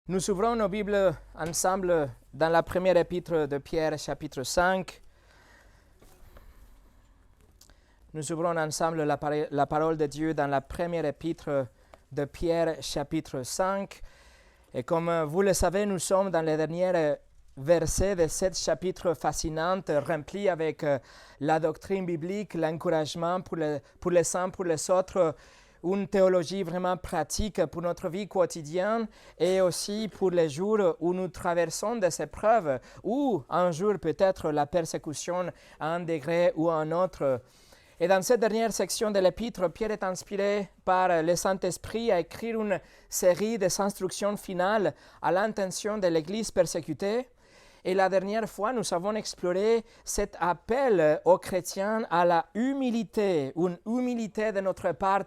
Nous ouvrons nos Bibles ensemble dans la première épître de Pierre, chapitre 5. Nous ouvrons ensemble la parole de Dieu dans la première épître de Pierre, chapitre 5. Et comme vous le savez, nous sommes dans les derniers versets de ce chapitre fascinant, rempli avec la doctrine biblique, l'encouragement pour les uns, pour les autres, une théologie vraiment pratique pour notre vie quotidienne et aussi pour les jours où nous traversons des épreuves ou un jour peut-être la persécution à un degré ou à un autre. Et dans cette dernière section de l'épître, Pierre est inspiré par le Saint-Esprit à écrire une série des instructions finales à l'intention de l'Église persécutée. Et la dernière fois, nous avons exploré cet appel aux chrétiens à la humilité, une humilité de notre part.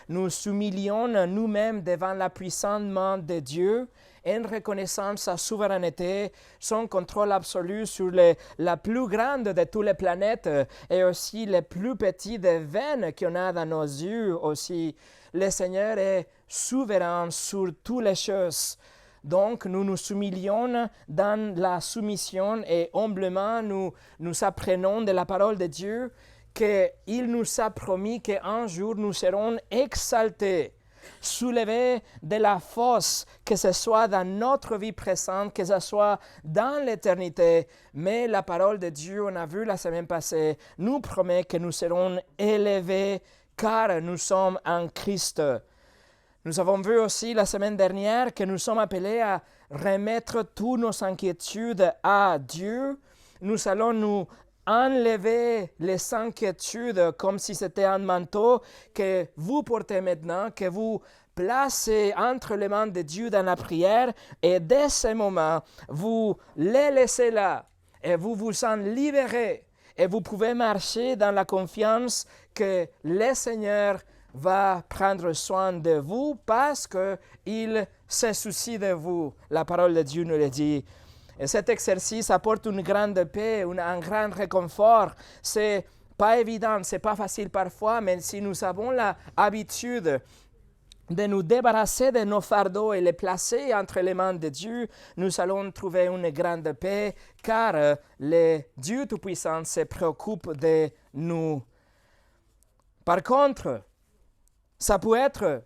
Nous humilions nous-mêmes devant la puissante main de Dieu en reconnaissant sa souveraineté, son contrôle absolu sur la plus grande de toutes les planètes et aussi les plus petites des veines qu'on a dans nos yeux aussi. Le Seigneur est souverain sur toutes les choses. Donc, nous nous humilions dans la soumission et humblement, nous apprenons de la parole de Dieu qu'il nous a promis qu'un jour nous serons exaltés, soulevés de la fosse, que ce soit dans notre vie présente, que ce soit dans l'éternité. Mais la parole de Dieu, on a vu la semaine passée, nous promet que nous serons élevés car nous sommes en Christ. Nous avons vu aussi la semaine dernière que nous sommes appelés à remettre toutes nos inquiétudes à Dieu. Nous allons nous enlever les inquiétudes comme si c'était un manteau que vous portez maintenant, que vous placez entre les mains de Dieu dans la prière et dès ce moment, vous les laissez là et vous vous en libérez et vous pouvez marcher dans la confiance que le Seigneur va prendre soin de vous parce qu'il se soucie de vous. La parole de Dieu nous le dit. Et cet exercice apporte une grande paix, un grand réconfort. C'est pas évident, c'est pas facile parfois, mais si nous avons l'habitude de nous débarrasser de nos fardeaux et les placer entre les mains de Dieu, nous allons trouver une grande paix, car le Dieu Tout-Puissant se préoccupe de nous. Par contre, ça peut être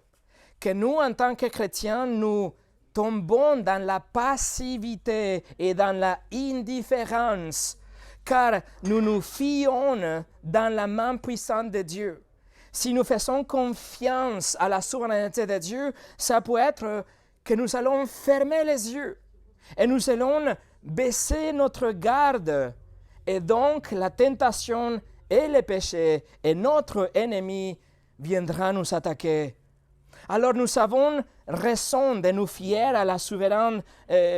que nous, en tant que chrétiens, nous tombons dans la passivité et dans la indifférence, car nous nous fions dans la main puissante de Dieu. Si nous faisons confiance à la souveraineté de Dieu, ça peut être que nous allons fermer les yeux et nous allons baisser notre garde. Et donc, la tentation et le péché et notre ennemi viendra nous attaquer. Alors nous avons raison de nous fier à la souveraine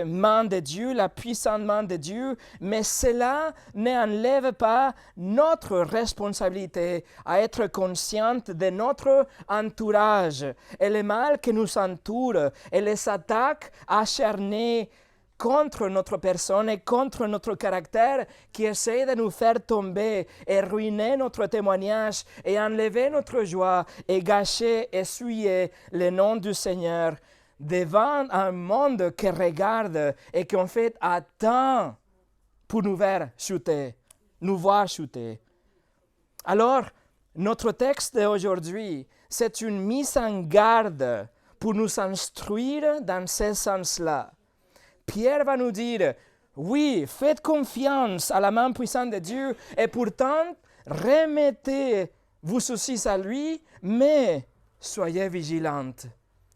main de Dieu, la puissante main de Dieu, mais cela n'enlève pas notre responsabilité à être consciente de notre entourage et le mal qui nous entoure et les attaques acharnées contre notre personne et contre notre caractère qui essaie de nous faire tomber et ruiner notre témoignage et enlever notre joie et gâcher et souiller le nom du Seigneur devant un monde qui regarde et qui en fait attend pour nous voir chuter. Alors, notre texte d'aujourd'hui, c'est une mise en garde pour nous instruire dans ce sens-là. Pierre va nous dire, oui, faites confiance à la main puissante de Dieu et pourtant, remettez vos soucis à lui, mais soyez vigilantes.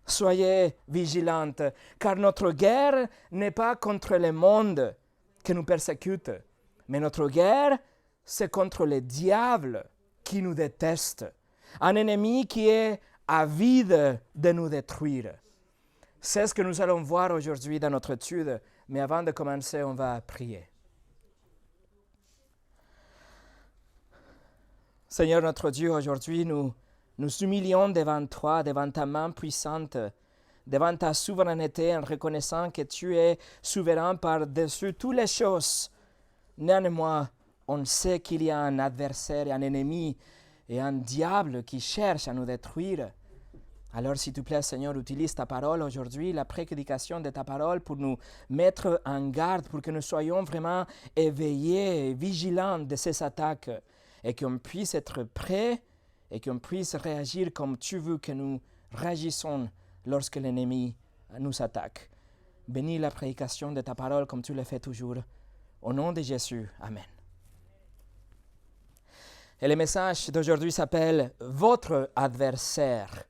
Soyez vigilantes, car notre guerre n'est pas contre le monde qui nous persécute, mais notre guerre, c'est contre le diable qui nous déteste, un ennemi qui est avide de nous détruire. C'est ce que nous allons voir aujourd'hui dans notre étude, mais avant de commencer, on va prier. Seigneur notre Dieu, aujourd'hui, nous humilions devant toi, devant ta main puissante, devant ta souveraineté, en reconnaissant que tu es souverain par-dessus toutes les choses. Néanmoins, on sait qu'il y a un adversaire, un ennemi et un diable qui cherche à nous détruire. Alors, s'il te plaît, Seigneur, utilise ta parole aujourd'hui, la prédication de ta parole pour nous mettre en garde, pour que nous soyons vraiment éveillés, vigilants de ces attaques et qu'on puisse être prêts et qu'on puisse réagir comme tu veux que nous réagissons lorsque l'ennemi nous attaque. Bénis la prédication de ta parole comme tu le fais toujours. Au nom de Jésus, Amen. Et le message d'aujourd'hui s'appelle « Votre adversaire ».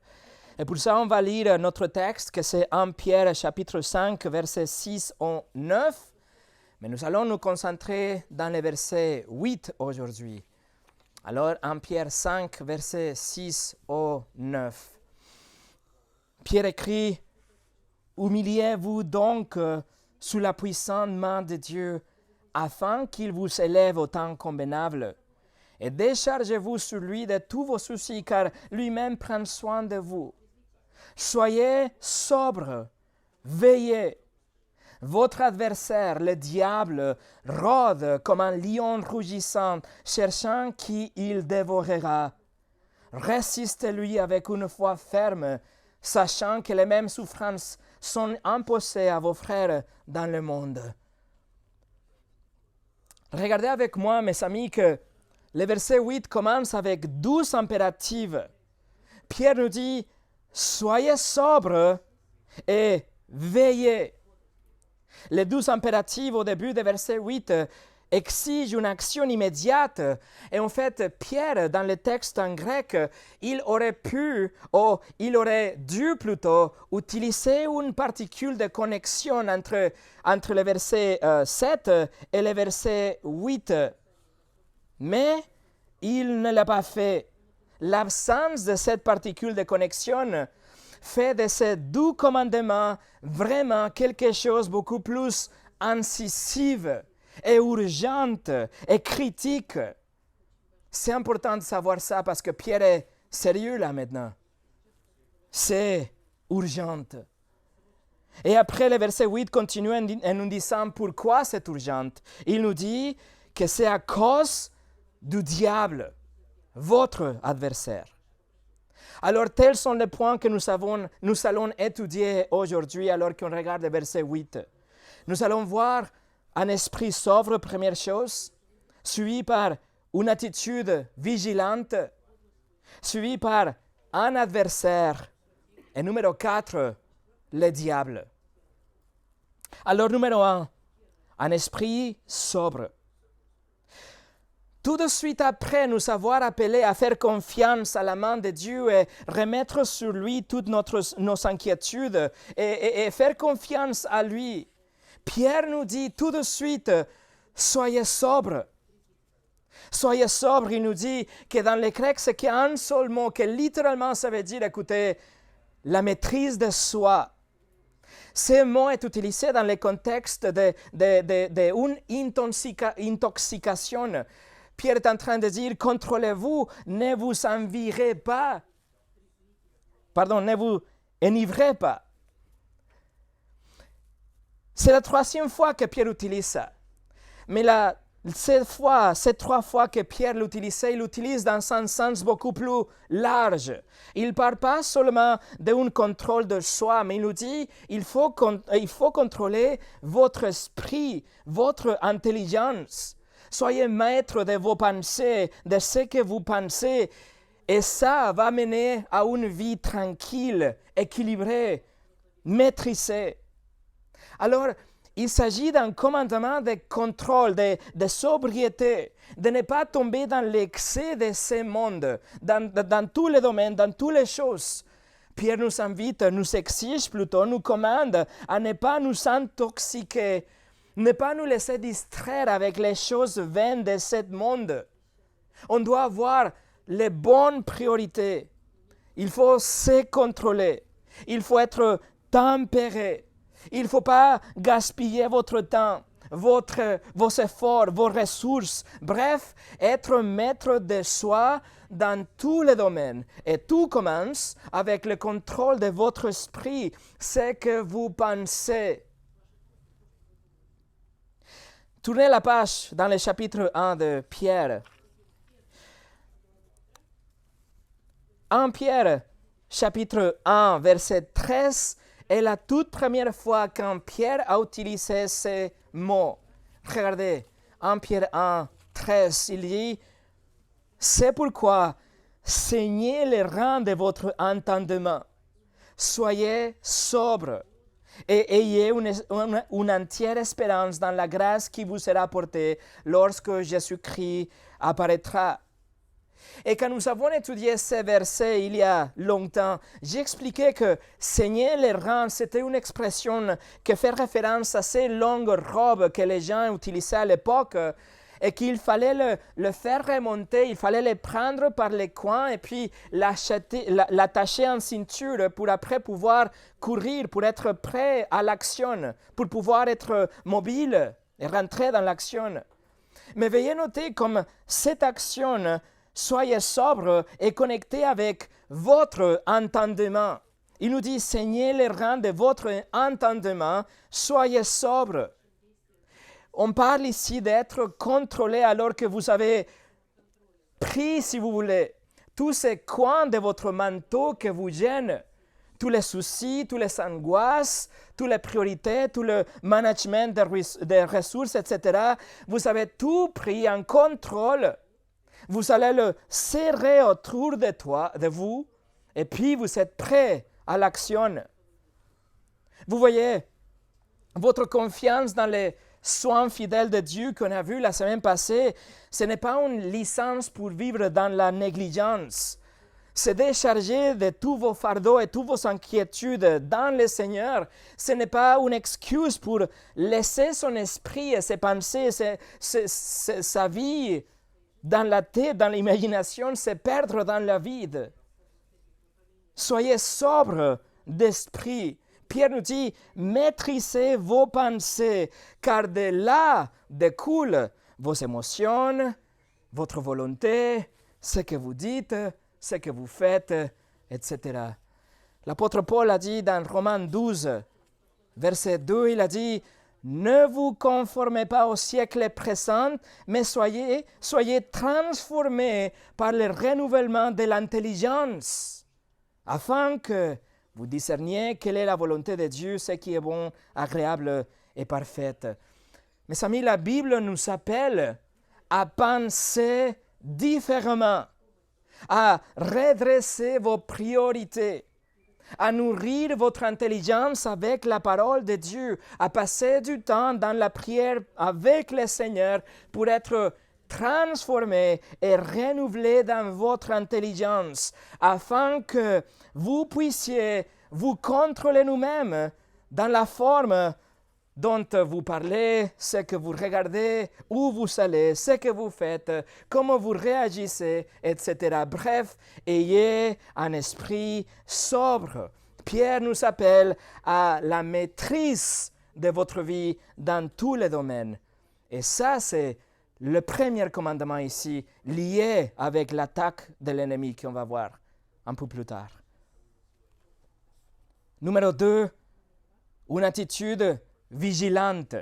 Et pour ça, on va lire notre texte, que c'est 1 Pierre chapitre 5, versets 6 au 9. Mais nous allons nous concentrer dans le verset 8 aujourd'hui. Alors, 1 Pierre 5, versets 6 au 9. Pierre écrit, « Humiliez-vous donc sous la puissante main de Dieu, afin qu'il vous élève au temps convenable. Et déchargez-vous sur lui de tous vos soucis, car lui-même prend soin de vous. Soyez sobres, veillez. Votre adversaire, le diable, rôde comme un lion rougissant, cherchant qui il dévorera. Résistez-lui avec une foi ferme, sachant que les mêmes souffrances sont imposées à vos frères dans le monde. » Regardez avec moi, mes amis, que le verset 8 commence avec 12 impératifs. Pierre nous dit, soyez sobres et veillez. Les 12 impératifs au début du verset 8 exigent une action immédiate. Et en fait, Pierre, dans le texte en grec, il aurait dû plutôt utiliser une particule de connexion entre le verset 7 et le verset 8. Mais il ne l'a pas fait. L'absence de cette particule de connexion fait de ces 12 commandements vraiment quelque chose de beaucoup plus incisif et urgent et critique. C'est important de savoir ça parce que Pierre est sérieux là maintenant. C'est urgent. Et après, le verset 8 continue en nous disant pourquoi c'est urgent. Il nous dit que c'est à cause du diable, votre adversaire. Alors, tels sont les points que nous allons étudier aujourd'hui alors qu'on regarde le verset 8. Nous allons voir un esprit sobre, première chose, suivi par une attitude vigilante, suivi par un adversaire, et numéro 4, le diable. Alors, numéro 1, un esprit sobre. Tout de suite après nous avoir appelés à faire confiance à la main de Dieu et remettre sur lui toutes nos inquiétudes et faire confiance à lui, Pierre nous dit tout de suite, soyez sobres. Soyez sobres, il nous dit que dans le grec, c'est qu'il y a un seul mot que littéralement ça veut dire, écoutez, la maîtrise de soi. Ce mot est utilisé dans le contexte d'une intoxication. Pierre est en train de dire, contrôlez-vous, ne vous envivrez pas. Ne vous enivrez pas. C'est la troisième fois que Pierre utilise ça. Mais ces 3 fois que Pierre l'utilise, il l'utilise dans un sens beaucoup plus large. Il ne parle pas seulement d'un contrôle de soi, mais il nous dit il faut contrôler votre esprit, votre intelligence. Soyez maître de vos pensées, de ce que vous pensez, et ça va mener à une vie tranquille, équilibrée, maîtrisée. Alors, il s'agit d'un commandement de contrôle, de sobriété, de ne pas tomber dans l'excès de ce monde, dans tous les domaines, dans toutes les choses. Pierre nous invite, nous exige plutôt, nous commande à ne pas nous intoxiquer, ne pas nous laisser distraire avec les choses vaines de ce monde. On doit avoir les bonnes priorités. Il faut se contrôler. Il faut être tempéré. Il ne faut pas gaspiller votre temps, vos efforts, vos ressources. Bref, être maître de soi dans tous les domaines. Et tout commence avec le contrôle de votre esprit, ce que vous pensez. Tournez la page dans le chapitre 1 de Pierre. 1 Pierre, chapitre 1, verset 13, est la toute première fois quand Pierre a utilisé ces mots. Regardez, 1 Pierre 1, 13, il dit « C'est pourquoi saignez les reins de votre entendement, soyez sobres et ayez une entière espérance dans la grâce qui vous sera apportée lorsque Jésus-Christ apparaîtra. » Et quand nous avons étudié ces versets il y a longtemps, j'ai expliqué que saigner les reins, c'était une expression qui fait référence à ces longues robes que les gens utilisaient à l'époque et qu'il fallait le faire remonter, il fallait les prendre par les coins et puis l'attacher en ceinture pour après pouvoir courir, pour être prêt à l'action, pour pouvoir être mobile et rentrer dans l'action. Mais veuillez noter comme cette action, soyez sobre et connecté avec votre entendement. Il nous dit, saignez les reins de votre entendement, soyez sobre. On parle ici d'être contrôlé alors que vous avez pris, si vous voulez, tous ces coins de votre manteau qui vous gênent, tous les soucis, toutes les angoisses, toutes les priorités, tout le management des ressources, etc. Vous avez tout pris en contrôle. Vous allez le serrer autour de vous, et puis vous êtes prêt à l'action. Vous voyez, votre confiance dans les soins fidèles de Dieu qu'on a vu la semaine passée, ce n'est pas une licence pour vivre dans la négligence. Se décharger de tous vos fardeaux et toutes vos inquiétudes dans le Seigneur, ce n'est pas une excuse pour laisser son esprit et ses pensées, sa vie dans la tête, dans l'imagination, se perdre dans la vide. Soyez sobres d'esprit. Pierre nous dit, maîtrisez vos pensées, car de là découlent vos émotions, votre volonté, ce que vous dites, ce que vous faites, etc. L'apôtre Paul a dit dans Romains 12, verset 2, il a dit, ne vous conformez pas au siècle présent, mais soyez transformés par le renouvellement de l'intelligence, afin que vous discerniez quelle est la volonté de Dieu, ce qui est bon, agréable et parfaite. Mes amis, la Bible nous appelle à penser différemment, à redresser vos priorités, à nourrir votre intelligence avec la parole de Dieu, à passer du temps dans la prière avec le Seigneur pour être transformé et renouvelé dans votre intelligence, afin que vous puissiez vous contrôler nous-mêmes dans la forme dont vous parlez, ce que vous regardez, où vous allez, ce que vous faites, comment vous réagissez, etc. Bref, ayez un esprit sobre. Pierre nous appelle à la maîtrise de votre vie dans tous les domaines. Et ça, c'est le premier commandement ici, lié avec l'attaque de l'ennemi qu'on va voir un peu plus tard. Numéro 2, une attitude vigilante.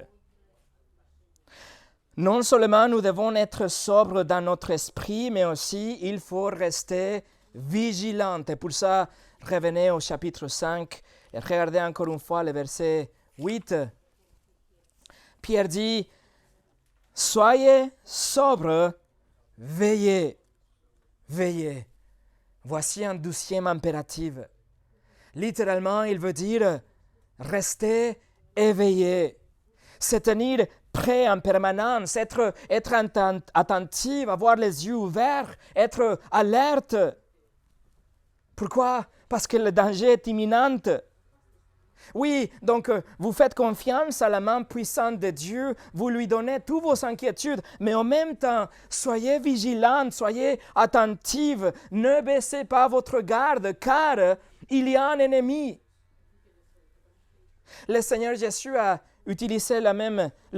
Non seulement nous devons être sobres dans notre esprit, mais aussi il faut rester vigilant. Et pour ça, revenez au chapitre 5 et regardez encore une fois le verset 8. Pierre dit, soyez sobres, veillez, veillez. Voici un 12e impératif. Littéralement, il veut dire rester éveillé, se tenir prêt en permanence, être attentif, avoir les yeux ouverts, être alerte. Pourquoi? Parce que le danger est imminent. Oui, donc vous faites confiance à la main puissante de Dieu, vous lui donnez toutes vos inquiétudes, mais en même temps, soyez vigilants, soyez attentifs, ne baissez pas votre garde, car il y a un ennemi. Le Seigneur Jésus a utilisé le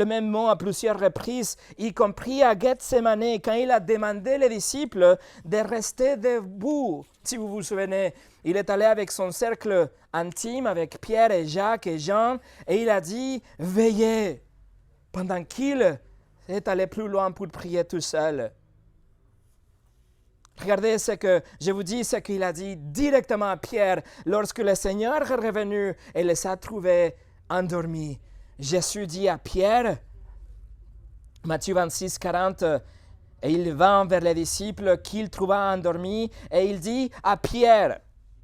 même mot à plusieurs reprises, y compris à Gethsemane, quand il a demandé aux disciples de rester debout. Si vous vous souvenez, il est allé avec son cercle intime, avec Pierre et Jacques et Jean, et il a dit « Veillez » pendant qu'il est allé plus loin pour prier tout seul. Regardez ce que je vous dis, ce qu'il a dit directement à Pierre lorsque le Seigneur est revenu et les a trouvés endormis. Jésus dit à Pierre, Matthieu 26, 40, et il vint vers les disciples qu'il trouva endormis, et il dit à Pierre,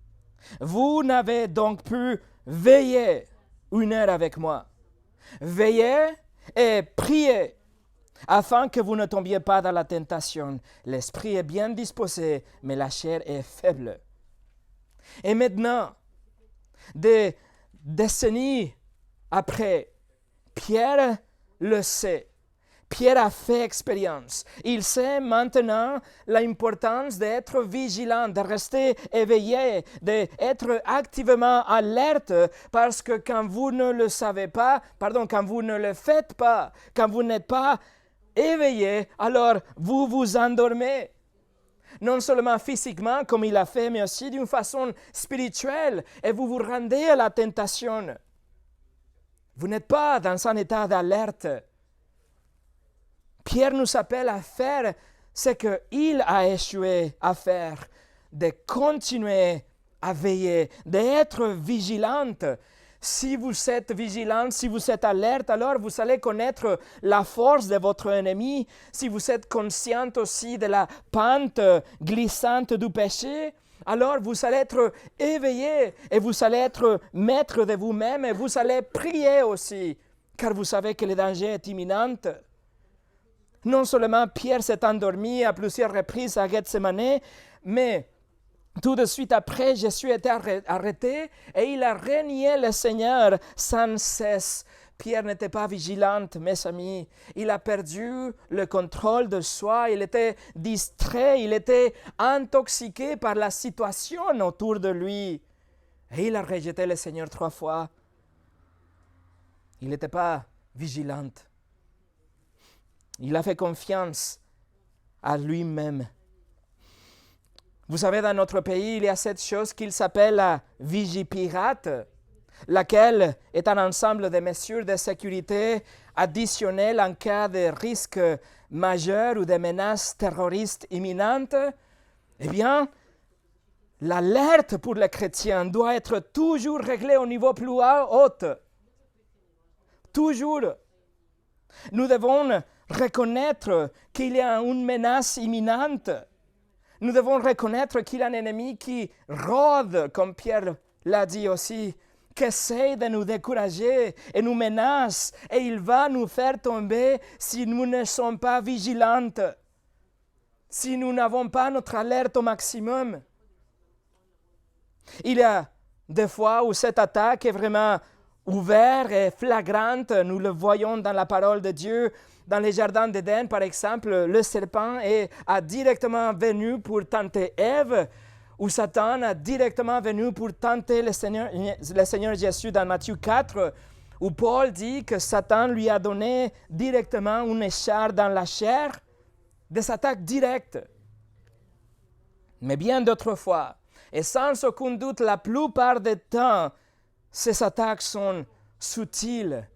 « Vous n'avez donc pu veiller 1 heure avec moi. Veillez et priez, afin que vous ne tombiez pas dans la tentation. L'esprit est bien disposé, mais la chair est faible. » Et maintenant, des décennies après, Pierre le sait. Pierre a fait expérience. Il sait maintenant l'importance d'être vigilant, de rester éveillé, d'être activement alerte, parce que quand vous ne le savez pas, quand vous ne le faites pas, quand vous n'êtes pas éveillé, alors vous vous endormez. Non seulement physiquement, comme il a fait, mais aussi d'une façon spirituelle, et vous vous rendez à la tentation. Vous n'êtes pas dans un état d'alerte. Pierre nous appelle à faire ce qu'il a échoué à faire, de continuer à veiller, d'être vigilante. Si vous êtes vigilante, si vous êtes alerte, alors vous allez connaître la force de votre ennemi. Si vous êtes consciente aussi de la pente glissante du péché, alors vous allez être éveillé et vous allez être maître de vous-même et vous allez prier aussi, car vous savez que le danger est imminent. Non seulement Pierre s'est endormi à plusieurs reprises à Gethsemane, mais tout de suite après, Jésus était arrêté et il a renié le Seigneur sans cesse. Pierre n'était pas vigilant, mes amis. Il a perdu le contrôle de soi, il était distrait, il était intoxiqué par la situation autour de lui. Et il a rejeté le Seigneur 3 fois. Il n'était pas vigilant. Il a fait confiance à lui-même. Vous savez, dans notre pays, il y a cette chose qu'il s'appelle la Vigipirate, laquelle est un ensemble de mesures de sécurité additionnelles en cas de risque majeur ou de menaces terroristes imminentes. Eh bien, l'alerte pour les chrétiens doit être toujours réglée au niveau plus haut. Toujours. Nous devons reconnaître qu'il y a une menace imminente. Nous devons reconnaître qu'il y a un ennemi qui rôde, comme Pierre l'a dit aussi, qui essaie de nous décourager et nous menace, et il va nous faire tomber si nous ne sommes pas vigilantes, si nous n'avons pas notre alerte au maximum. Il y a des fois où cette attaque est vraiment ouverte et flagrante, nous le voyons dans la parole de Dieu. Dans les jardins d'Éden, par exemple, le serpent a directement venu pour tenter Ève, ou Satan a directement venu pour tenter le Seigneur Jésus dans Matthieu 4, où Paul dit que Satan lui a donné directement une écharpe dans la chair, des attaques directes. Mais bien d'autres fois, et sans aucun doute la plupart du temps, ces attaques sont subtiles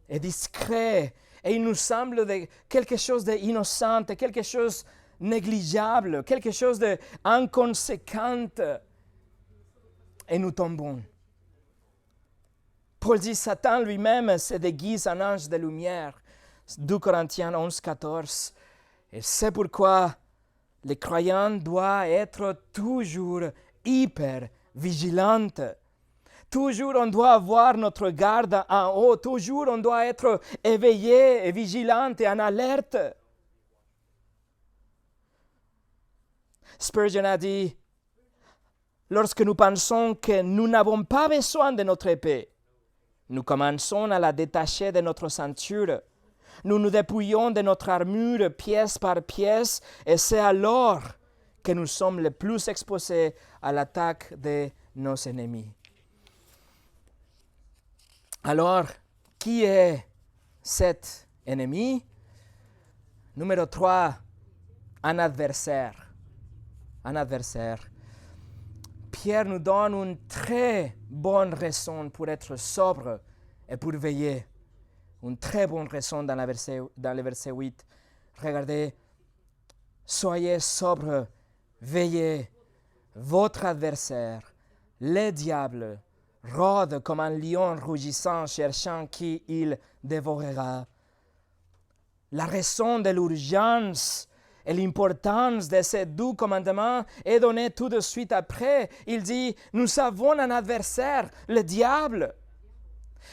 et discrètes, et il nous semble quelque chose d'innocent, quelque chose de négligeable, quelque chose d'inconséquent. Et nous tombons. Paul dit, Satan lui-même se déguise en ange de lumière. 2 Corinthiens 11, 14. Et c'est pourquoi les croyants doivent être toujours hyper vigilants. Toujours, on doit avoir notre garde en haut. Toujours, on doit être éveillé et vigilant et en alerte. Spurgeon a dit, lorsque nous pensons que nous n'avons pas besoin de notre épée, nous commençons à la détacher de notre ceinture. Nous nous dépouillons de notre armure pièce par pièce, et c'est alors que nous sommes le plus exposés à l'attaque de nos ennemis. Alors, qui est cet ennemi? Numéro 3, un adversaire. Un adversaire. Pierre nous donne une très bonne raison pour être sobre et pour veiller. Une très bonne raison dans le verset 8. Regardez, soyez sobre, veillez, votre adversaire, le diable, rôde comme un lion rougissant, cherchant qui il dévorera. La raison de l'urgence et l'importance de ces 2 commandements est donnée tout de suite après. Il dit, nous avons un adversaire, le diable.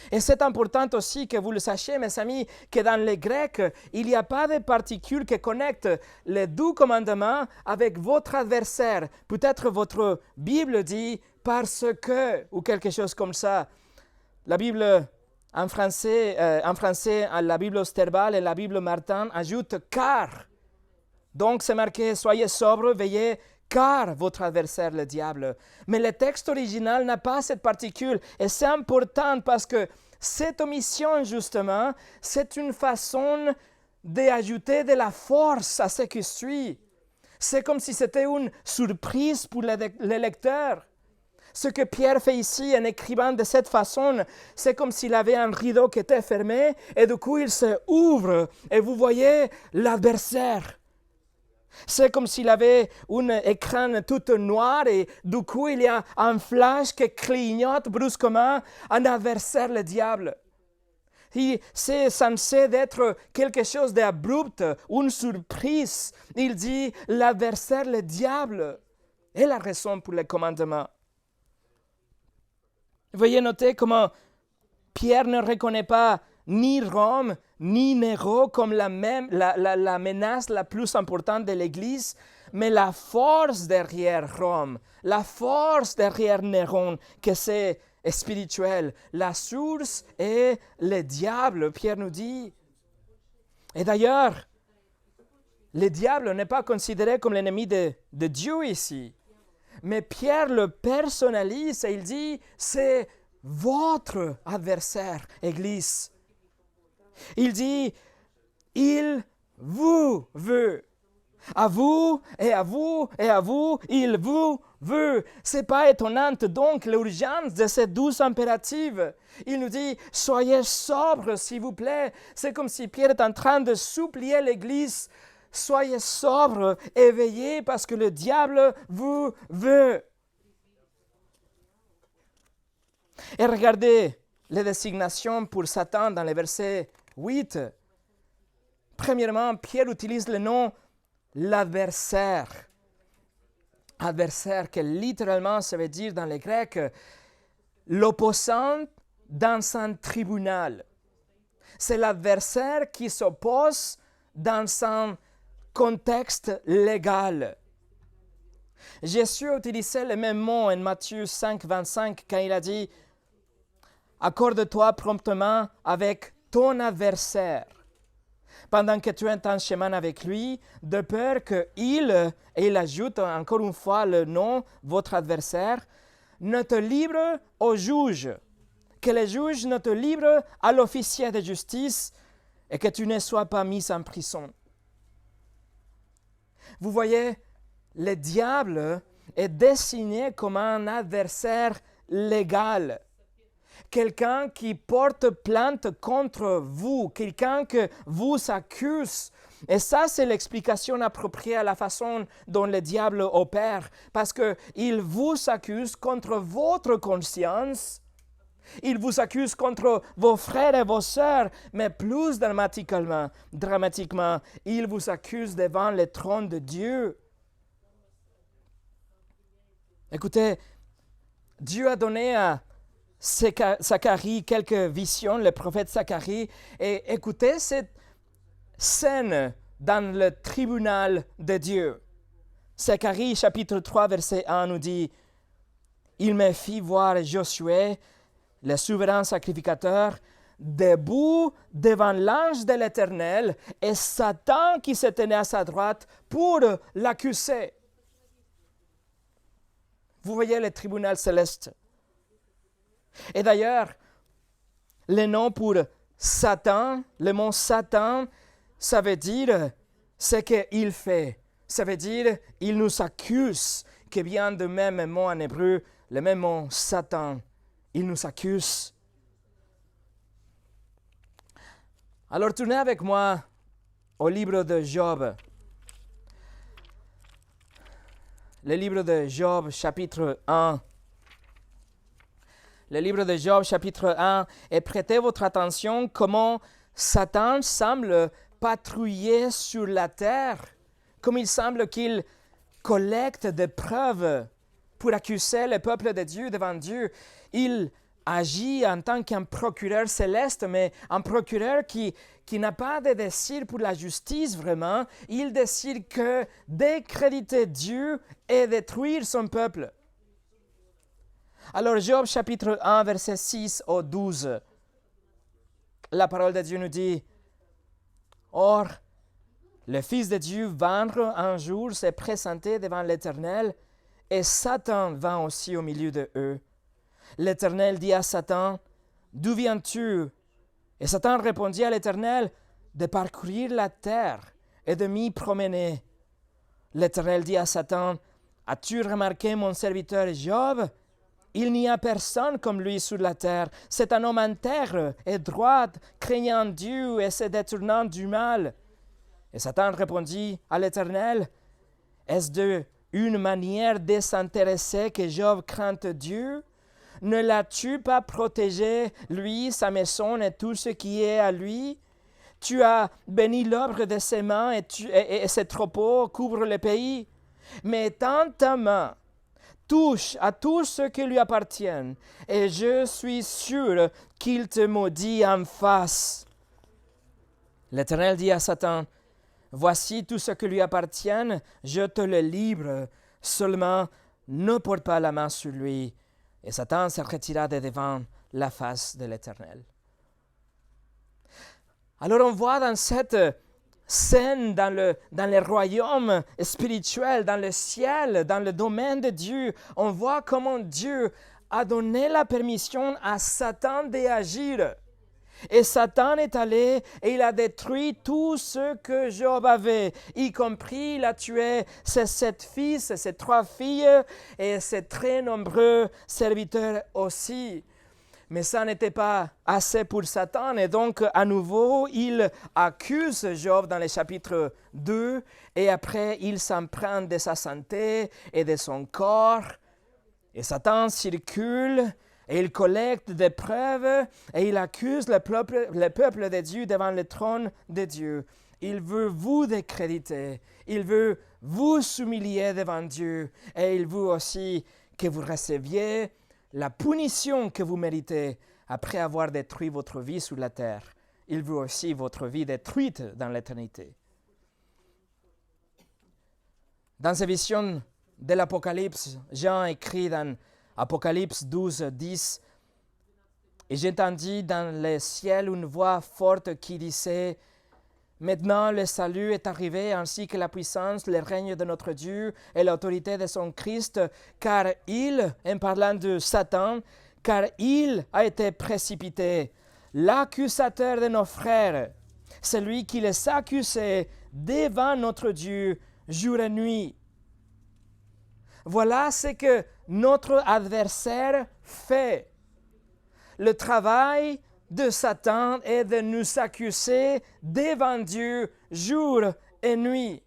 Et c'est important aussi que vous le sachiez, mes amis, que dans le grec, il n'y a pas de particules qui connectent les 2 commandements avec votre adversaire. Peut-être votre Bible dit « parce que » ou quelque chose comme ça. La Bible en français, la Bible Austerbal et la Bible Martin ajoutent « car ». Donc c'est marqué « soyez sobre, veillez ». Car votre adversaire, le diable. Mais le texte original n'a pas cette particule. Et c'est important parce que cette omission, justement, c'est une façon d'ajouter de la force à ce qui suit. C'est comme si c'était une surprise pour le lecteur. Ce que Pierre fait ici en écrivant de cette façon, c'est comme s'il avait un rideau qui était fermé et du coup il se ouvre et vous voyez l'adversaire. C'est comme s'il avait un écran tout noir et du coup il y a un flash qui clignote brusquement, un adversaire, le diable. C'est censé être quelque chose d'abrupt, une surprise. Il dit l'adversaire, le diable, est la raison pour le commandement. Veuillez noter comment Pierre ne reconnaît pas ni Rome, ni Néron comme la menace la plus importante de l'Église, mais la force derrière Rome, la force derrière Néron, que c'est spirituel. La source est le diable, Pierre nous dit. Et d'ailleurs, le diable n'est pas considéré comme l'ennemi de Dieu ici. Mais Pierre le personnalise et il dit, c'est votre adversaire, Église. Il dit, il vous veut. À vous, et à vous, et à vous, il vous veut. C'est pas étonnant donc l'urgence de ces 12 impératifs. Il nous dit, soyez sobres s'il vous plaît. C'est comme si Pierre est en train de supplier l'Église. Soyez sobres, éveillés parce que le diable vous veut. Et regardez les désignations pour Satan dans le verset 8. Premièrement, Pierre utilise le nom l'adversaire. Adversaire, que littéralement, ça veut dire dans le grec, l'opposant dans un tribunal. C'est l'adversaire qui s'oppose dans un contexte légal. Jésus a utilisé le même mot en Matthieu 5, 25, quand il a dit « Accorde-toi promptement avec ton adversaire, pendant que tu es en chemin avec lui, de peur qu'il, et il ajoute encore une fois le nom, votre adversaire, ne te livre au juge, que le juge ne te livre à l'officier de justice et que tu ne sois pas mis en prison. » Vous voyez, le diable est dessiné comme un adversaire légal. Quelqu'un qui porte plainte contre vous, quelqu'un que vous accuse. Et ça, c'est l'explication appropriée à la façon dont le diable opère, parce qu'il vous accuse contre votre conscience, il vous accuse contre vos frères et vos sœurs, mais plus dramatiquement, il vous accuse devant le trône de Dieu. Écoutez, Dieu a donné à Zacharie quelques visions, le prophète Zacharie, et écoutez cette scène dans le tribunal de Dieu. Zacharie chapitre 3 verset 1 nous dit « Il me fit voir Josué, le souverain sacrificateur, debout devant l'ange de l'Éternel et Satan qui se tenait à sa droite pour l'accuser. » Vous voyez le tribunal céleste. Et d'ailleurs, le nom pour Satan, le mot Satan, ça veut dire ce qu'il fait. Ça veut dire il nous accuse, qui vient du même mot en hébreu, le même mot Satan. Il nous accuse. Alors tournez avec moi au livre de Job. le livre de Job, chapitre 1. Le livre de Job, chapitre 1, et prêtez votre attention comment Satan semble patrouiller sur la terre, comme il semble qu'il collecte des preuves pour accuser le peuple de Dieu devant Dieu. Il agit en tant qu'un procureur céleste, mais un procureur qui n'a pas de désir pour la justice vraiment. Il décide que décréditer Dieu et détruire son peuple. Alors Job chapitre 1, verset 6 au 12, la parole de Dieu nous dit, « Or, le Fils de Dieu vint un jour se présenter devant l'Éternel, et Satan vint aussi au milieu de eux. L'Éternel dit à Satan, « D'où viens-tu » Et Satan répondit à l'Éternel, « De parcourir la terre et de m'y promener. » L'Éternel dit à Satan, « As-tu remarqué mon serviteur Job ? Il n'y a personne comme lui sur la terre. C'est un homme intègre et droit, craignant Dieu et se détournant du mal. » Et Satan répondit à l'Éternel, « Est-ce de une manière désintéressée que Job craint Dieu? Ne l'as-tu pas protégé, lui, sa maison et tout ce qui est à lui? Tu as béni l'œuvre de ses mains et ses troupeaux couvrent le pays. Mais tends ta main, touche à tout ce qui lui appartient, et je suis sûr qu'il te maudit en face. » L'Éternel dit à Satan, « Voici tout ce qui lui appartient, je te le livre, seulement ne porte pas la main sur lui. » Et Satan se retira de devant la face de l'Éternel. Alors on voit dans cette scène, dans le royaume spirituel, dans le ciel, dans le domaine de Dieu, on voit comment Dieu a donné la permission à Satan d'agir. Et Satan est allé et il a détruit tout ce que Job avait, y compris il a tué ses 7 fils, ses 3 filles et ses très nombreux serviteurs aussi. Mais ça n'était pas assez pour Satan et donc à nouveau il accuse Job dans le chapitre 2 et après il s'en prend de sa santé et de son corps. Et Satan circule et il collecte des preuves et il accuse le peuple de Dieu devant le trône de Dieu. Il veut vous décréditer, il veut vous humilier devant Dieu et il veut aussi que vous receviez la punition que vous méritez après avoir détruit votre vie sur la terre. Il veut aussi votre vie détruite dans l'éternité. Dans sa vision de l'Apocalypse, Jean écrit dans Apocalypse 12, 10, « Et j'entendis dans le ciel une voix forte qui disait, « Maintenant le salut est arrivé, ainsi que la puissance, le règne de notre Dieu et l'autorité de son Christ, car il, en parlant de Satan, car il a été précipité, l'accusateur de nos frères, celui qui les accusait devant notre Dieu jour et nuit. » Voilà ce que notre adversaire fait. Le travail de Satan est de nous accuser devant Dieu jour et nuit.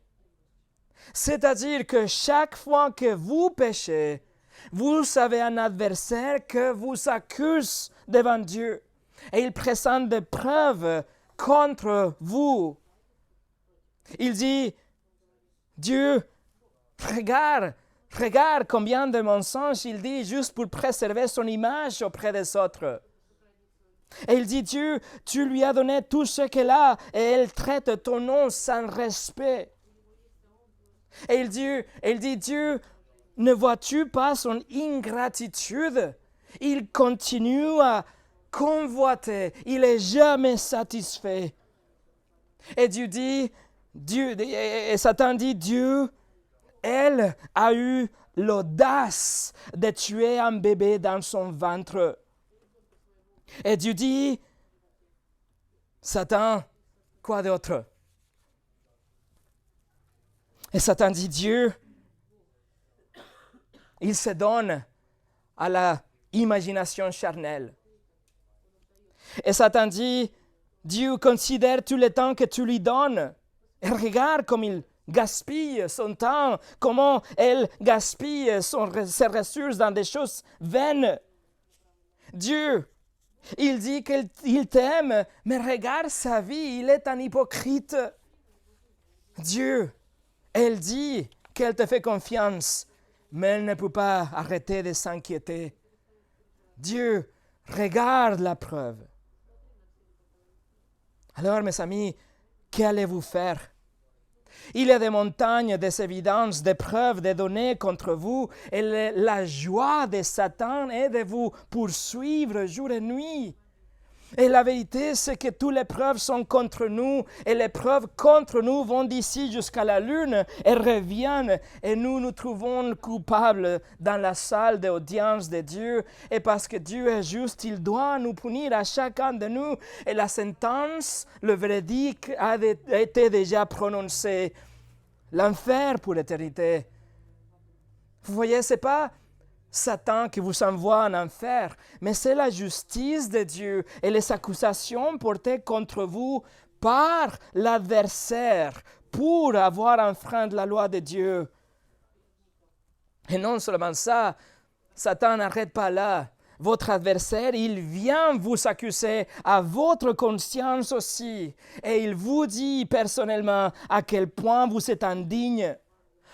C'est-à-dire que chaque fois que vous péchez, vous avez un adversaire que vous accuse devant Dieu. Et il présente des preuves contre vous. Il dit, Dieu, regarde combien de mensonges il dit juste pour préserver son image auprès des autres. Et il dit, Dieu, tu lui as donné tout ce qu'elle a et elle traite ton nom sans respect. Et il dit, Dieu, ne vois-tu pas son ingratitude? Il continue à convoiter, il n'est jamais satisfait. Et Satan dit, Dieu, elle a eu l'audace de tuer un bébé dans son ventre. Et Dieu dit, Satan, quoi d'autre? Et Satan dit, Dieu, il se donne à la imagination charnelle. Et Satan dit, Dieu considère tout le temps que tu lui donnes. Et regarde comme gaspille son temps, comment elle gaspille ses ressources dans des choses vaines. Dieu, il dit qu'il t'aime, mais regarde sa vie, il est un hypocrite. Dieu, elle dit qu'elle te fait confiance, mais elle ne peut pas arrêter de s'inquiéter. Dieu, regarde la preuve. Alors, mes amis, qu'allez-vous faire? Il y a des montagnes, des évidences, des preuves, des données contre vous, et la joie de Satan est de vous poursuivre jour et nuit. Et la vérité, c'est que toutes les preuves sont contre nous, et les preuves contre nous vont d'ici jusqu'à la lune et reviennent, et nous nous trouvons coupables dans la salle d'audience de Dieu. Et parce que Dieu est juste, il doit nous punir à chacun de nous. Et la sentence, le verdict a été déjà prononcé. L'enfer pour l'éternité. Vous voyez, ce n'est pas Satan qui vous envoie en enfer, mais c'est la justice de Dieu et les accusations portées contre vous par l'adversaire pour avoir enfreint la loi de Dieu. Et non seulement ça, Satan n'arrête pas là. Votre adversaire, il vient vous accuser à votre conscience aussi. Et il vous dit personnellement à quel point vous êtes indigne.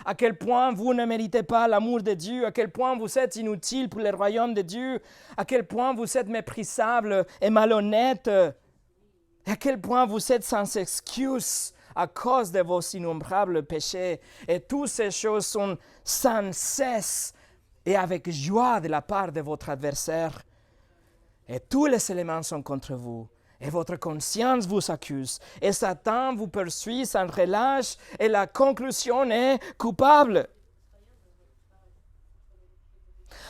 À quel point vous ne méritez pas l'amour de Dieu, à quel point vous êtes inutile pour le royaume de Dieu, à quel point vous êtes méprisable et malhonnête, et à quel point vous êtes sans excuse à cause de vos innombrables péchés. Et toutes ces choses sont sans cesse et avec joie de la part de votre adversaire. Et tous les éléments sont contre vous. Et votre conscience vous accuse, et Satan vous poursuit sans relâche, et la conclusion est coupable.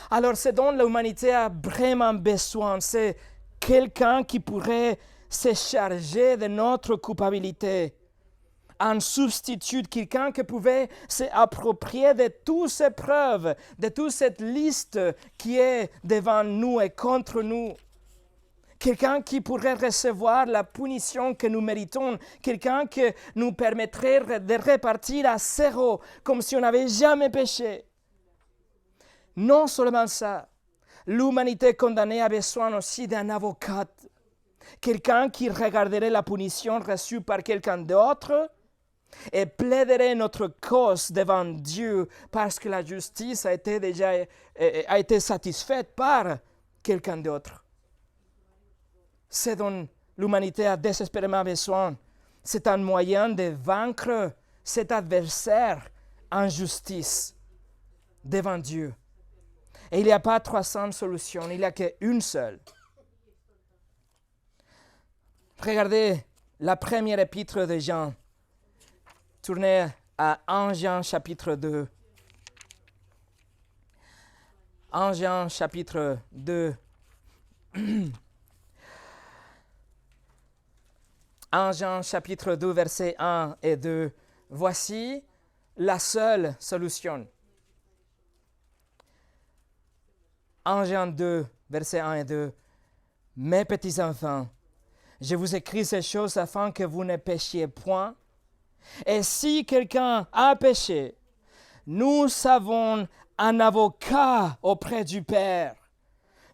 Alors, ce dont l'humanité a vraiment besoin, c'est quelqu'un qui pourrait se charger de notre culpabilité. Un substitut, quelqu'un qui pouvait s'approprier de toutes ces preuves, de toute cette liste qui est devant nous et contre nous. Quelqu'un qui pourrait recevoir la punition que nous méritons. Quelqu'un qui nous permettrait de repartir à zéro, comme si on n'avait jamais péché. Non seulement ça, l'humanité condamnée a besoin aussi d'un avocat. Quelqu'un qui regarderait la punition reçue par quelqu'un d'autre et plaiderait notre cause devant Dieu parce que la justice a été satisfaite par quelqu'un d'autre. Ce dont l'humanité a désespérément besoin, c'est un moyen de vaincre cet adversaire en justice devant Dieu. Et il n'y a pas 300 solutions, il n'y a qu'une seule. Regardez la première épître de Jean. Tournez à 1 Jean chapitre 2. 1 Jean chapitre 2. 1 Jean chapitre 2, versets 1 et 2. Voici la seule solution. 1 Jean 2, versets 1 et 2. Mes petits enfants, je vous écris ces choses afin que vous ne péchiez point. Et si quelqu'un a péché, nous avons un avocat auprès du Père,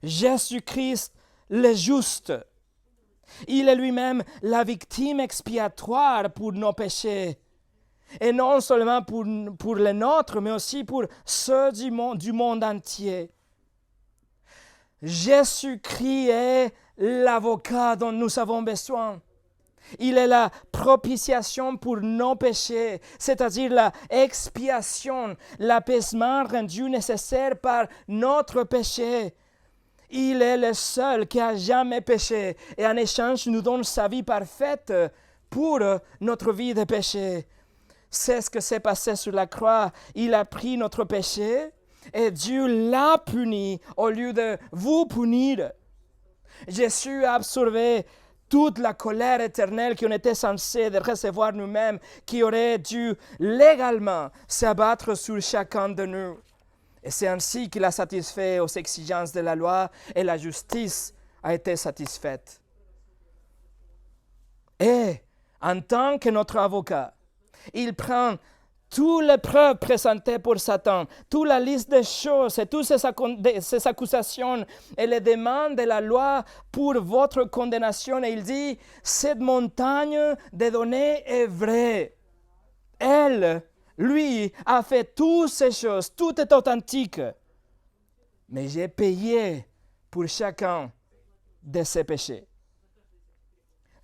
Jésus-Christ le juste. Il est lui-même la victime expiatoire pour nos péchés. Et non seulement pour les nôtres, mais aussi pour ceux du monde entier. Jésus-Christ est l'avocat dont nous avons besoin. Il est la propitiation pour nos péchés, c'est-à-dire la expiation, l'apaisement rendu nécessaire par notre péché. Il est le seul qui a jamais péché et en échange nous donne sa vie parfaite pour notre vie de péché. C'est ce que s'est passé sur la croix. Il a pris notre péché et Dieu l'a puni au lieu de vous punir. Jésus a absorbé toute la colère éternelle qu'on était censé de recevoir nous-mêmes, qui aurait dû légalement s'abattre sur chacun de nous. Et c'est ainsi qu'il a satisfait aux exigences de la loi et la justice a été satisfaite. Et en tant que notre avocat, il prend toutes les preuves présentées pour Satan, toute la liste des choses et toutes ces accusations et les demandes de la loi pour votre condamnation. Et il dit, cette montagne de données est vraie. Elle, lui, a fait toutes ces choses, tout est authentique. Mais j'ai payé pour chacun de ses péchés.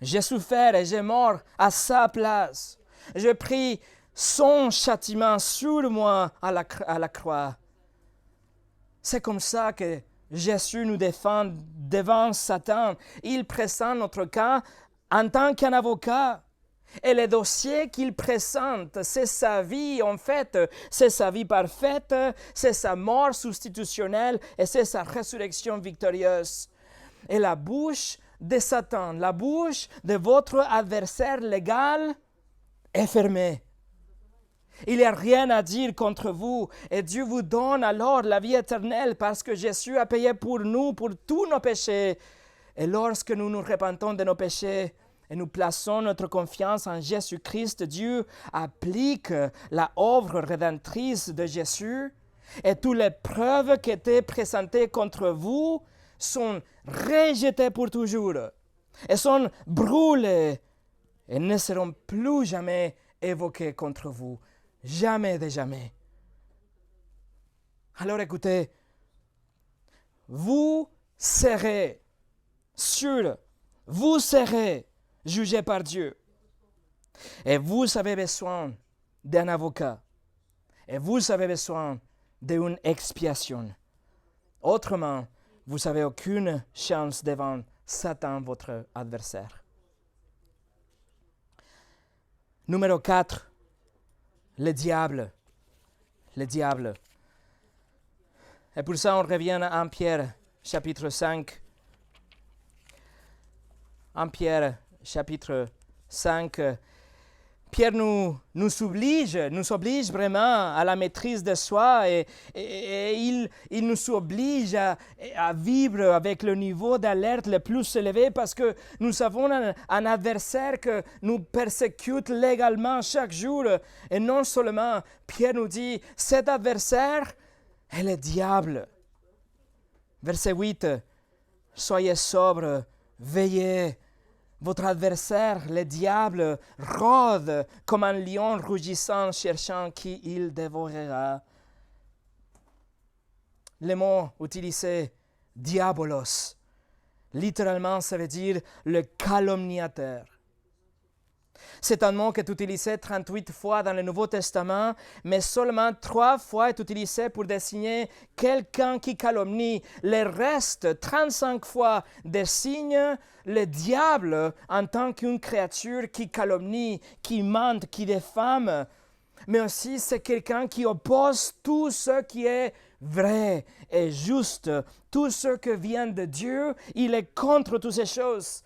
J'ai souffert et j'ai mort à sa place. J'ai pris son châtiment sur moi à la croix. C'est comme ça que Jésus nous défend devant Satan. Il présente notre cas en tant qu'un avocat. Et le dossier qu'il présente, c'est sa vie en fait, c'est sa vie parfaite, c'est sa mort substitutionnelle et c'est sa résurrection victorieuse. Et la bouche de Satan, la bouche de votre adversaire légal est fermée. Il n'y a rien à dire contre vous et Dieu vous donne alors la vie éternelle parce que Jésus a payé pour nous, pour tous nos péchés. Et lorsque nous nous repentons de nos péchés et nous plaçons notre confiance en Jésus-Christ, Dieu applique la œuvre rédemptrice de Jésus et toutes les preuves qui étaient présentées contre vous sont rejetées pour toujours et sont brûlées et ne seront plus jamais évoquées contre vous. Jamais de jamais. Alors écoutez, vous serez sûr, vous serez jugé par Dieu. Et vous avez besoin d'un avocat. Et vous avez besoin d'une expiation. Autrement, vous n'avez aucune chance devant Satan, votre adversaire. Numéro 4. Le diable. Le diable. Et pour ça, on revient à 1 Pierre, chapitre 5. 1 Pierre, chapitre 5. Pierre nous oblige vraiment à la maîtrise de soi et il nous oblige à vivre avec le niveau d'alerte le plus élevé parce que nous avons un adversaire que nous persécute légalement chaque jour. Et non seulement, Pierre nous dit, cet adversaire est le diable. Verset 8, soyez sobres, veillez. Votre adversaire, le diable, rôde comme un lion rugissant, cherchant qui il dévorera. Le mot utilisé, diabolos, littéralement, ça veut dire le calomniateur. C'est un mot qui est utilisé 38 fois dans le Nouveau Testament, mais seulement 3 fois est utilisé pour désigner quelqu'un qui calomnie. Le reste, 35 fois, désigne le diable en tant qu'une créature qui calomnie, qui ment, qui diffame. Mais aussi, c'est quelqu'un qui oppose tout ce qui est vrai et juste, tout ce qui vient de Dieu. Il est contre toutes ces choses.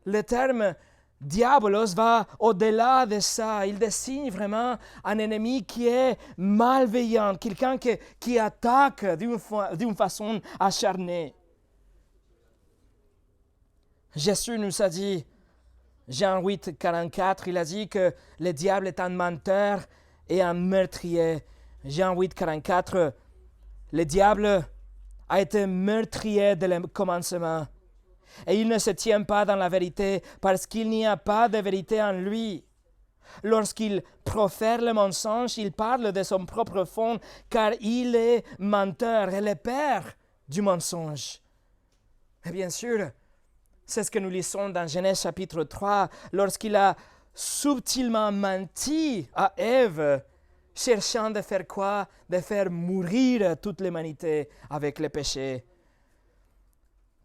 Le terme diabolos va au-delà de ça. Il désigne vraiment un ennemi qui est malveillant, quelqu'un qui attaque d'une façon acharnée. Jésus nous a dit, Jean 8, 44, il a dit que le diable est un menteur et un meurtrier. Jean 8, 44, le diable a été meurtrier dès le commencement. Et il ne se tient pas dans la vérité parce qu'il n'y a pas de vérité en lui. Lorsqu'il profère le mensonge, il parle de son propre fond car il est menteur et le père du mensonge. Et bien sûr, c'est ce que nous lisons dans Genèse chapitre 3, lorsqu'il a subtilement menti à Ève, cherchant de faire quoi? De faire mourir toute l'humanité avec le péché.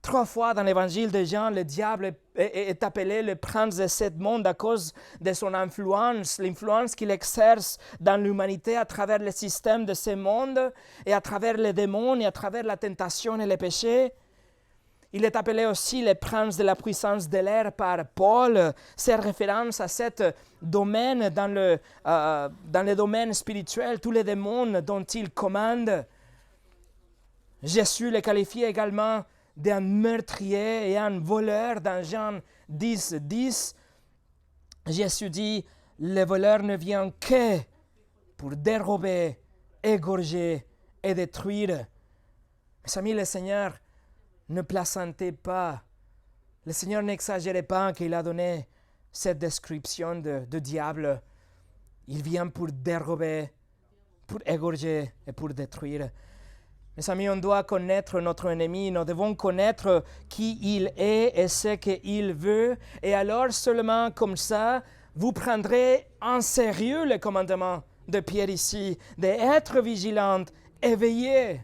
3 fois dans l'évangile de Jean, le diable est appelé le prince de ce monde à cause de son influence, l'influence qu'il exerce dans l'humanité à travers le système de ce monde et à travers les démons et à travers la tentation et le péché. Il est appelé aussi le prince de la puissance de l'air par Paul. C'est référence à ce domaine dans le domaine spirituel, tous les démons dont il commande. Jésus le qualifie également d'un meurtrier et un voleur dans Jean 10, 10. Jésus dit, le voleur ne vient que pour dérober, égorger et détruire. Mes amis, le Seigneur ne plaisantait pas. Le Seigneur n'exagérait pas qu'il a donné cette description de diable. Il vient pour dérober, pour égorger et pour détruire. Mes amis, on doit connaître notre ennemi. Nous devons connaître qui il est et ce qu'il veut. Et alors seulement comme ça, vous prendrez en sérieux le commandement de Pierre ici, d'être vigilante, éveillée.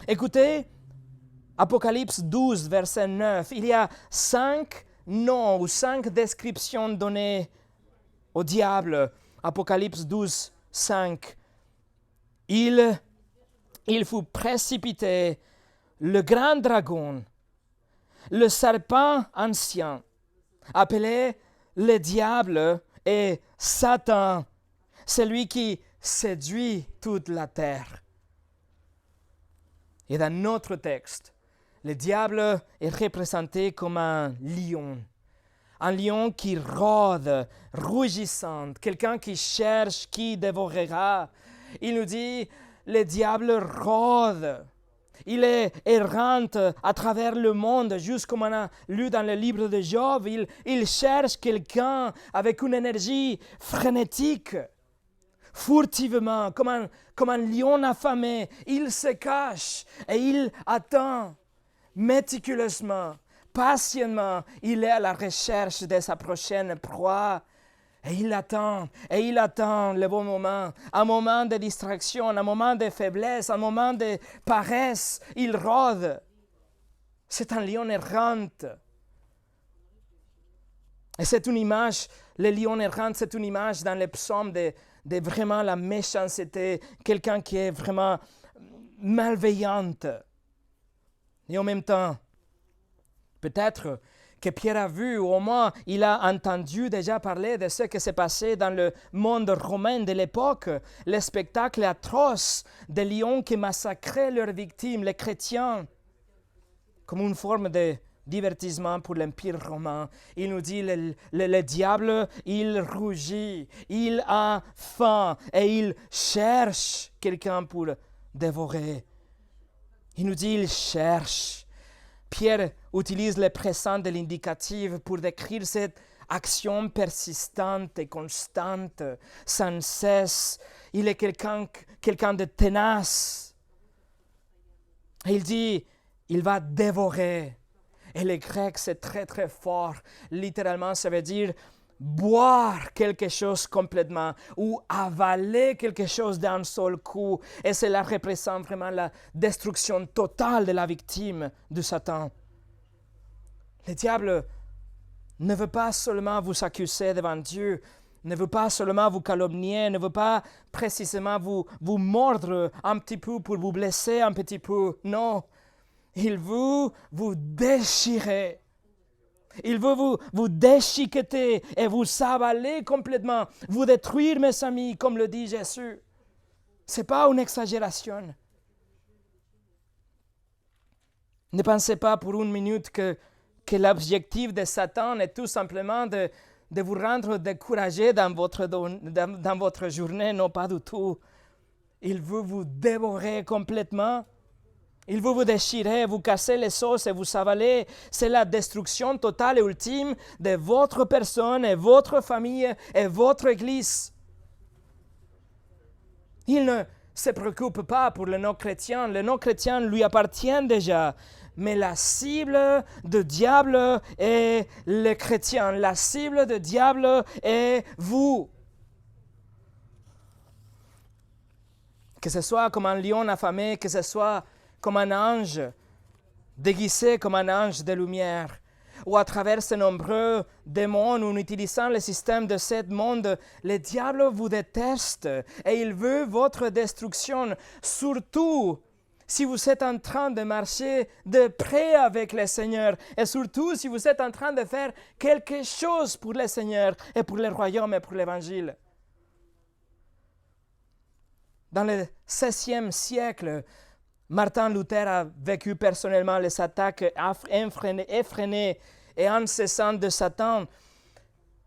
Écoutez, Apocalypse 12, verset 9, il y a 5 noms ou 5 descriptions données au diable. Apocalypse 12, 5. Il fut précipité, le grand dragon, le serpent ancien, appelé le diable et Satan, celui qui séduit toute la terre. Et dans notre texte, le diable est représenté comme un lion qui rôde, rougissant, quelqu'un qui cherche qui dévorera. Il nous dit, le diable rôde. Il est errant à travers le monde, juste comme on a lu dans le livre de Job. Il cherche quelqu'un avec une énergie frénétique, furtivement, comme un lion affamé. Il se cache et il attend méticuleusement, patiemment. Il est à la recherche de sa prochaine proie. Et il attend le bon moment, un moment de distraction, un moment de faiblesse, un moment de paresse. Il rôde. C'est un lion errant. Et c'est une image, le lion errant, c'est une image dans les psaumes de vraiment la méchanceté, quelqu'un qui est vraiment malveillante. Et en même temps, peut-être que Pierre a vu, ou au moins il a entendu déjà parler de ce qui s'est passé dans le monde romain de l'époque, le spectacle atroce des lions qui massacraient leurs victimes, les chrétiens, comme une forme de divertissement pour l'Empire romain. Il nous dit, le diable, il rougit, il a faim et il cherche quelqu'un pour dévorer. Il nous dit, il cherche. Pierre utilise le présent de l'indicatif pour décrire cette action persistante et constante, sans cesse. Il est quelqu'un de tenace. Et il dit, il va dévorer. Et le grec, c'est très très fort. Littéralement, ça veut dire boire quelque chose complètement ou avaler quelque chose d'un seul coup. Et cela représente vraiment la destruction totale de la victime de Satan. Le diable ne veut pas seulement vous accuser devant Dieu, ne veut pas seulement vous calomnier, ne veut pas précisément vous mordre un petit peu pour vous blesser un petit peu. Non, il veut vous déchirer. Il veut vous déchiqueter et vous avaler complètement, vous détruire, mes amis, comme le dit Jésus. Ce n'est pas une exagération. Ne pensez pas pour une minute que l'objectif de Satan est tout simplement de vous rendre découragé dans votre journée. Non, pas du tout. Il veut vous dévorer complètement. Il veut vous déchirer, vous casser les os et vous avaler. C'est la destruction totale et ultime de votre personne et votre famille et votre Église. Il ne se préoccupe pas pour le non-chrétien. Le non-chrétien lui appartient déjà. Mais la cible du diable est le chrétien. La cible du diable est vous. Que ce soit comme un lion affamé, que ce soit comme un ange, déguisé comme un ange de lumière, ou à travers ces nombreux démons, en utilisant le système de ce monde, le diable vous déteste et il veut votre destruction, surtout si vous êtes en train de marcher de près avec le Seigneur et surtout si vous êtes en train de faire quelque chose pour le Seigneur et pour le royaume et pour l'Évangile. Dans le XVIe siècle, Martin Luther a vécu personnellement les attaques effrénées et incessantes de Satan.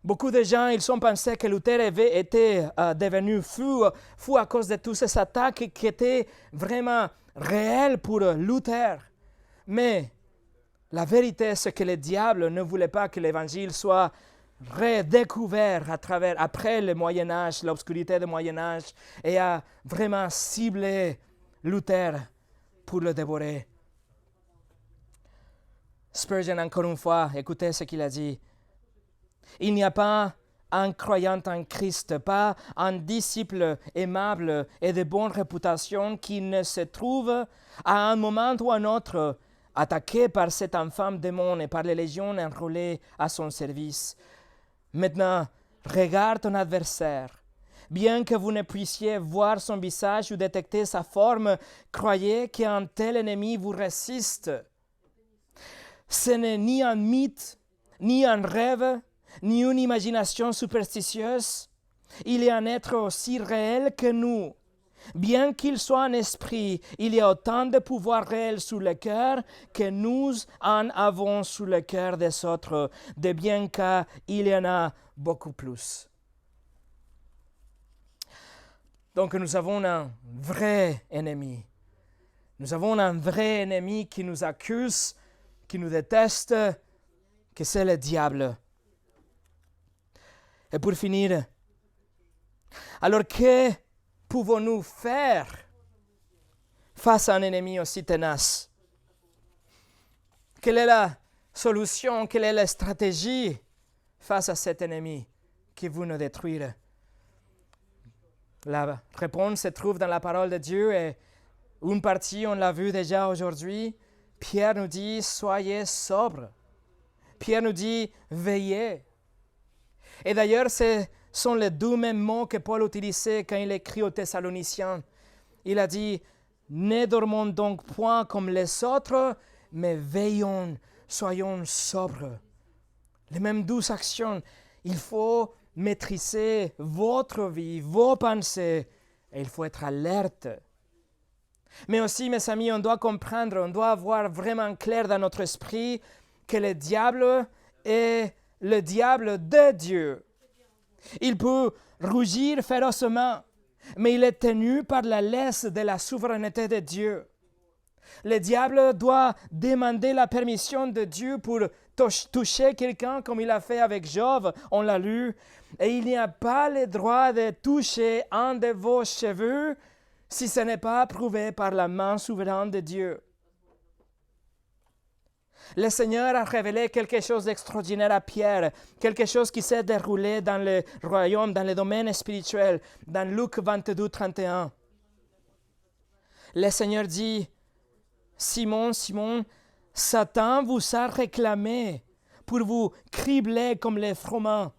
Beaucoup de gens, ils ont pensé que Luther était devenu fou à cause de toutes ces attaques qui étaient vraiment réelles pour Luther. Mais la vérité, c'est que le diable ne voulait pas que l'Évangile soit redécouvert après le Moyen-Âge, l'obscurité du Moyen-Âge, et a vraiment ciblé Luther pour le dévorer. Spurgeon, encore une fois, écoutez ce qu'il a dit. Il n'y a pas un croyant en Christ, pas un disciple aimable et de bonne réputation qui ne se trouve à un moment ou à un autre attaqué par cet infâme démon et par les légions enrôlées à son service. Maintenant, regarde ton adversaire. Bien que vous ne puissiez voir son visage ou détecter sa forme, croyez qu'un tel ennemi vous résiste. Ce n'est ni un mythe, ni un rêve, ni une imagination superstitieuse. Il est un être aussi réel que nous. Bien qu'il soit un esprit, il y a autant de pouvoir réel sur le cœur que nous en avons sur le cœur des autres, de bien qu'il y en a beaucoup plus. Donc nous avons un vrai ennemi. Nous avons un vrai ennemi qui nous accuse, qui nous déteste, que c'est le diable. Et pour finir, alors que pouvons-nous faire face à un ennemi aussi tenace? Quelle est la solution, quelle est la stratégie face à cet ennemi qui veut nous détruire? La réponse se trouve dans la parole de Dieu et une partie, on l'a vu déjà aujourd'hui. Pierre nous dit, soyez sobres. Pierre nous dit, veillez. Et d'ailleurs, ce sont les deux mêmes mots que Paul utilisait quand il écrit aux Thessaloniciens. Il a dit, ne dormons donc point comme les autres, mais veillons, soyons sobres. Les mêmes douze actions. Il faut maîtriser votre vie, vos pensées, et il faut être alerte. Mais aussi, mes amis, on doit comprendre, on doit avoir vraiment clair dans notre esprit que le diable est le diable de Dieu. Il peut rougir férocement, mais il est tenu par la laisse de la souveraineté de Dieu. Le diable doit demander la permission de Dieu pour toucher quelqu'un comme il a fait avec Job, on l'a lu. Et il n'y a pas le droit de toucher un de vos cheveux si ce n'est pas approuvé par la main souveraine de Dieu. Le Seigneur a révélé quelque chose d'extraordinaire à Pierre, quelque chose qui s'est déroulé dans le royaume, dans le domaine spirituel, dans Luc 22, 31. Le Seigneur dit, Simon, Simon, Satan vous a réclamé pour vous cribler comme les froment.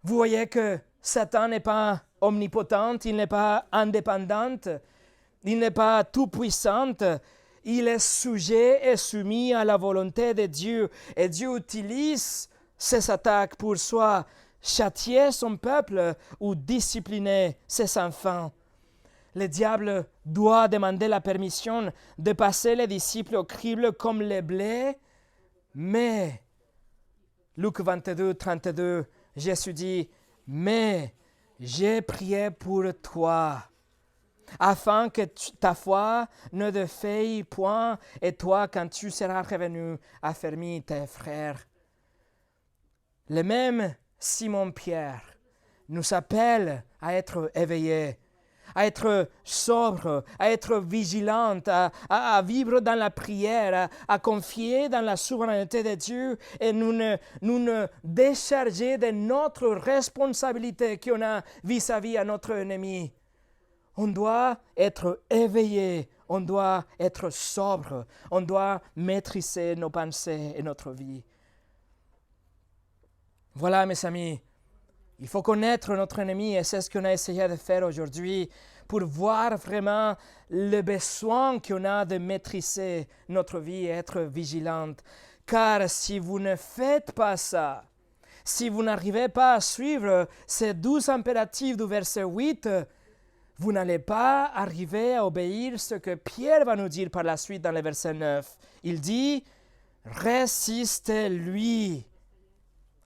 Vous voyez que Satan n'est pas omnipotent, il n'est pas indépendant, il n'est pas tout-puissant. Il est sujet et soumis à la volonté de Dieu. Et Dieu utilise ces attaques pour soit châtier son peuple ou discipliner ses enfants. Le diable doit demander la permission de passer les disciples au crible comme les blés. Mais, Luc 22, 32, Jésus dit, « Mais j'ai prié pour toi, afin que ta foi ne défaille point, et toi, quand tu seras revenu, affermis tes frères. » Le même Simon-Pierre nous appelle à être éveillés, à être sobres, à être vigilants, à vivre dans la prière, à confier dans la souveraineté de Dieu et nous décharger de notre responsabilité qu'on a vis-à-vis à notre ennemi. On doit être éveillé, on doit être sobre, on doit maîtriser nos pensées et notre vie. Voilà, mes amis, il faut connaître notre ennemi et c'est ce qu'on a essayé de faire aujourd'hui pour voir vraiment le besoin qu'on a de maîtriser notre vie et être vigilante. Car si vous ne faites pas ça, si vous n'arrivez pas à suivre ces 12 impératifs du verset 8, vous n'allez pas arriver à obéir ce que Pierre va nous dire par la suite dans le verset 9. Il dit, résistez-lui.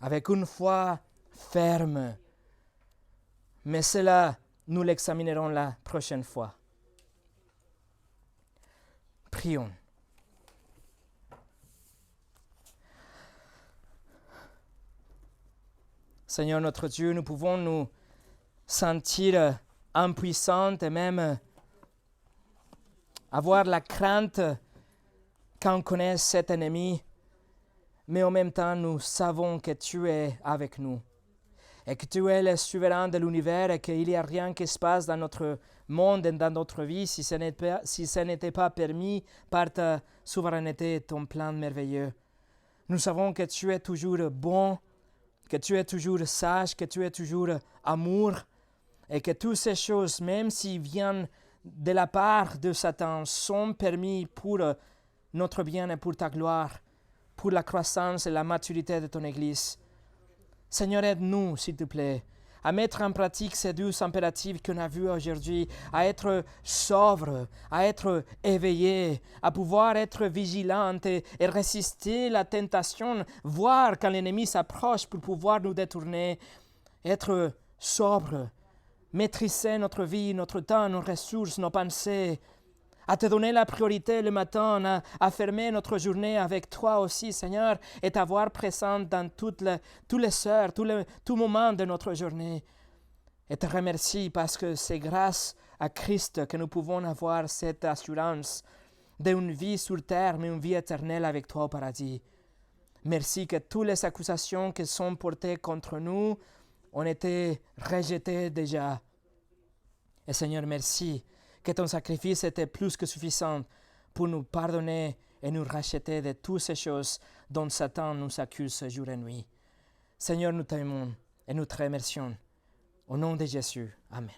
avec une foi ferme. Mais cela, nous l'examinerons la prochaine fois. Prions. Seigneur notre Dieu, nous pouvons nous sentir impuissants et même avoir la crainte quand on connaît cet ennemi, mais en même temps, nous savons que tu es avec nous et que tu es le souverain de l'univers et qu'il n'y a rien qui se passe dans notre monde et dans notre vie si ce n'était pas permis par ta souveraineté et ton plan merveilleux. Nous savons que tu es toujours bon, que tu es toujours sage, que tu es toujours amour, et que toutes ces choses, même s'ils viennent de la part de Satan, sont permis pour notre bien et pour ta gloire, pour la croissance et la maturité de ton Église. Seigneur, aide-nous, s'il te plaît, à mettre en pratique ces 12 impératifs qu'on a vus aujourd'hui, à être sobre, à être éveillé, à pouvoir être vigilante et résister la tentation, voir quand l'ennemi s'approche pour pouvoir nous détourner, être sobre, maîtriser notre vie, notre temps, nos ressources, nos pensées, à te donner la priorité le matin, à fermer notre journée avec toi aussi, Seigneur, et t'avoir présent dans toutes les heures, tout moment de notre journée. Et te remercie parce que c'est grâce à Christ que nous pouvons avoir cette assurance d'une vie sur terre, mais une vie éternelle avec toi au paradis. Merci que toutes les accusations qui sont portées contre nous ont été rejetées déjà. Et Seigneur, merci que ton sacrifice était plus que suffisant pour nous pardonner et nous racheter de toutes ces choses dont Satan nous accuse jour et nuit. Seigneur, nous t'aimons et nous te remercions. Au nom de Jésus. Amen.